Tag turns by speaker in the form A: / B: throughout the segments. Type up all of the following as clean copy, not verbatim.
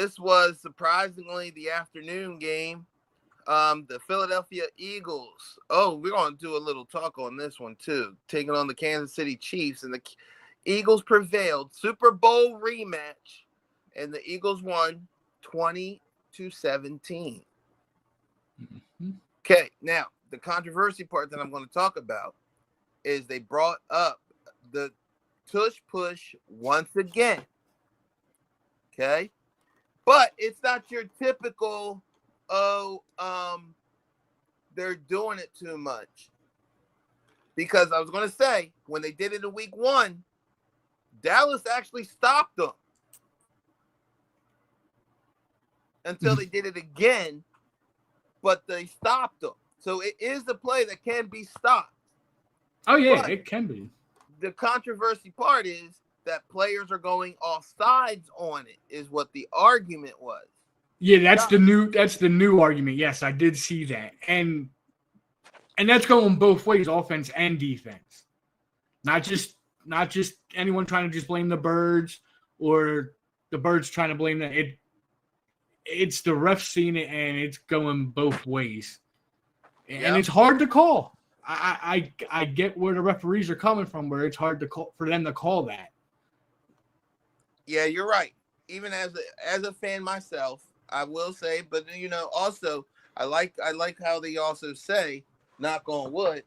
A: This was surprisingly the afternoon game. The Philadelphia Eagles. Oh, we're going to do a little talk on this one too. Taking on the Kansas City Chiefs, and the Eagles prevailed. Super Bowl rematch, and the Eagles won 20-17.
B: Mm-hmm.
A: Okay, now the controversy part that I'm going to talk about is they brought up the Tushpush once again. Okay, but it's not your typical. They're doing it too much. Because I was going to say, when they did it in week 1, Dallas actually stopped them until they did it again, but they stopped them. So it is a play that can be stopped.
B: Oh, yeah, it can be.
A: The controversy part is that players are going off sides on it, is what the argument was.
B: Yeah, that's the new argument. Yes, I did see that. And that's going both ways, offense and defense. Not just anyone trying to just blame the Birds or the Birds trying to blame them. It's the ref seeing it, and it's going both ways. And it's hard to call. I get where the referees are coming from, where it's hard to call for them to call that.
A: Yeah, you're right. Even as a fan myself, I will say, but also I like how they also say, knock on wood,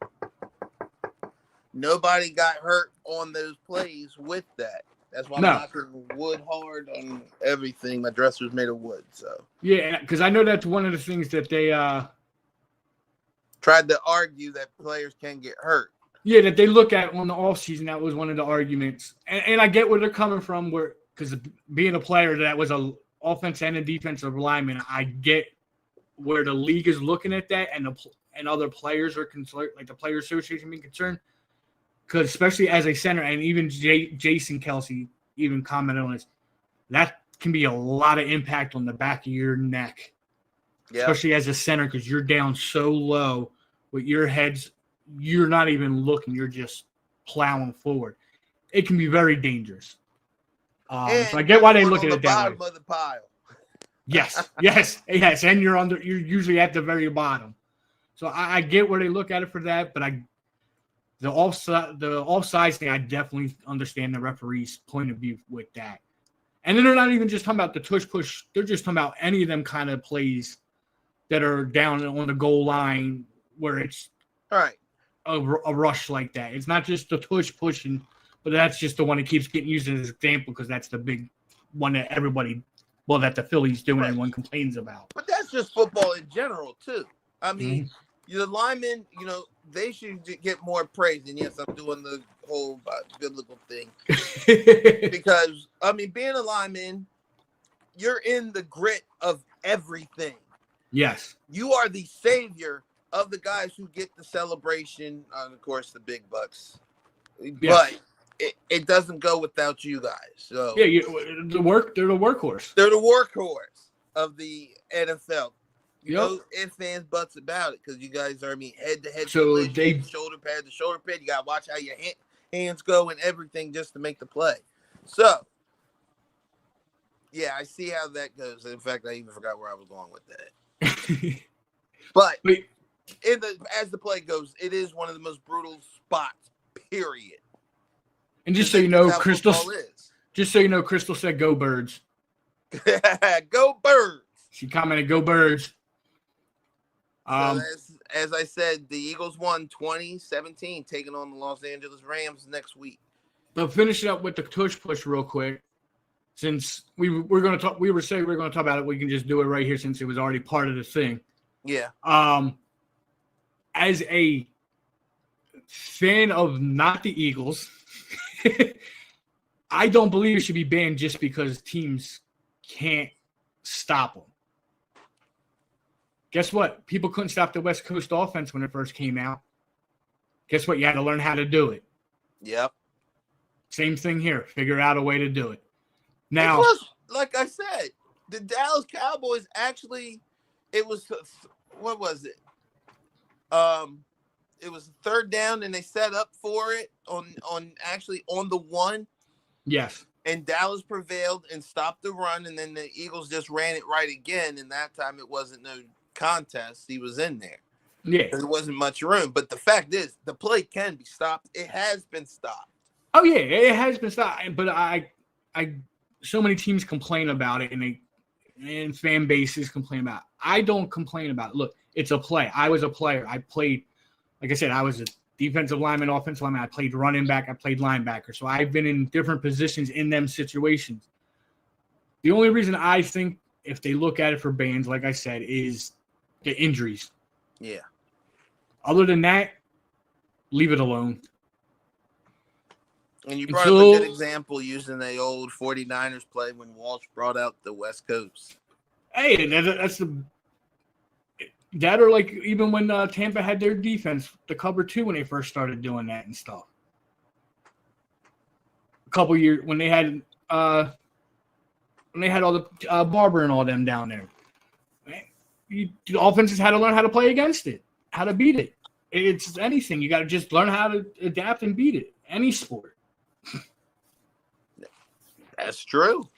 A: nobody got hurt on those plays with that. That's why I'm knocking wood hard on everything. My dresser's made of wood, so
B: yeah, because I know that's one of the things that they
A: tried to argue that players can get hurt.
B: Yeah, that they look at on the offseason. That was one of the arguments, and I get where they're coming from. Where because being a player that was a offense and a defensive lineman, I get where the league is looking at that, and other players are concerned, like the Players Association being concerned, because especially as a center, and even Jason Kelsey even commented on this, that can be a lot of impact on the back of your neck, especially as a center, because you're down so low with your heads, you're not even looking, you're just plowing forward. It can be very dangerous. So I get why they look at it that way.
A: Bottom of the pile.
B: Yes, and you're usually at the very bottom. So I get where they look at it for that, but the offsides thing, I definitely understand the referee's point of view with that. And then they're not even just talking about the tush push; they're just talking about any of them kind of plays that are down on the goal line where it's a rush like that. It's not just the tush pushing, but that's just the one that keeps getting used as an example because that's the big one that that the Phillies do and everyone complains about.
A: But that's just football in general, too. I mean, the linemen, they should get more praise. And yes, I'm doing the whole biblical thing. Because, I mean, being a lineman, you're in the grit of everything.
B: Yes.
A: You are the savior of the guys who get the celebration, and of course, the big bucks. Yes. But it doesn't go without you guys. So
B: yeah, they're the workhorse.
A: They're the workhorse of the NFL. No ifs, ands, buts about it, because you guys are head-to-head,
B: so
A: shoulder pad to shoulder pad. You gotta watch how your hands go and everything just to make the play. So yeah, I see how that goes. In fact, I even forgot where I was going with that. But as the play goes, it is one of the most brutal spots, period.
B: And just so you know, Crystal said, "Go Birds."
A: Go Birds.
B: She commented, "Go Birds."
A: So as I said, the Eagles won 20-17, taking on the Los Angeles Rams next week.
B: But finish it up with the tush push real quick. Since we're going to talk, we were saying we're going to talk about it. We can just do it right here since it was already part of the thing.
A: Yeah.
B: As a fan of not the Eagles, I don't believe it should be banned just because teams can't stop them. Guess what? People couldn't stop the West Coast offense when it first came out. Guess what? You had to learn how to do it.
A: Yep.
B: Same thing here. Figure out a way to do it. Now,
A: like I said, the Dallas Cowboys actually, what was it? It was third down and they set up for it on the one.
B: Yes.
A: And Dallas prevailed and stopped the run, and then the Eagles just ran it right again. And that time it wasn't no contest. He was in there.
B: Yeah.
A: There wasn't much room. But the fact is, the play can be stopped. It has been stopped.
B: Oh, yeah, it has been stopped. But so many teams complain about it, and fan bases complain about it. I don't complain about it. Look, it's a play. I was a player. I played, like I said, I was a defensive lineman, offensive lineman. I played running back. I played linebacker. So I've been in different positions in them situations. The only reason I think if they look at it for bans, like I said, is the injuries.
A: Yeah.
B: Other than that, leave it alone.
A: And you brought up a good example using the old 49ers play when Walsh brought out the West Coast.
B: Hey, that's that, or like even when Tampa had their defense, the cover 2 when they first started doing that and stuff. A couple years when they had all the Barber and all them down there. The offenses had to learn how to play against it, how to beat it. It's anything. You got to just learn how to adapt and beat it. Any sport.
A: That's true.